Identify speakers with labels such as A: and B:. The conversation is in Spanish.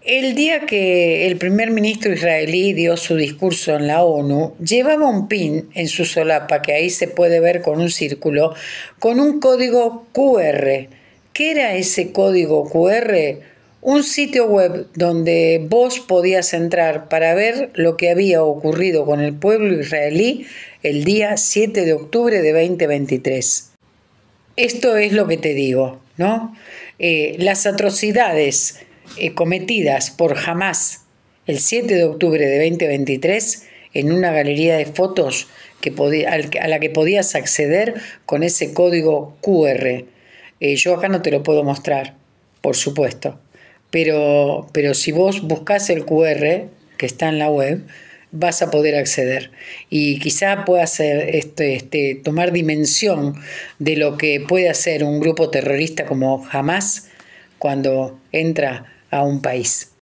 A: El día que el primer ministro israelí dio su discurso en la ONU, llevaba un pin en su solapa, que ahí se puede ver con un círculo, con un código QR. ¿Qué era ese código QR? Un sitio web donde vos podías entrar para ver lo que había ocurrido con el pueblo israelí el día 7 de octubre de 2023. Esto es lo que te digo, ¿no? Las atrocidades cometidas por Hamás el 7 de octubre de 2023 en una galería de fotos a la que podías acceder con ese código QR. Yo acá no te lo puedo mostrar, por supuesto, pero si vos buscas el QR que está en la web, vas a poder acceder y quizá pueda ser tomar dimensión de lo que puede hacer un grupo terrorista como Hamás cuando entra a un país.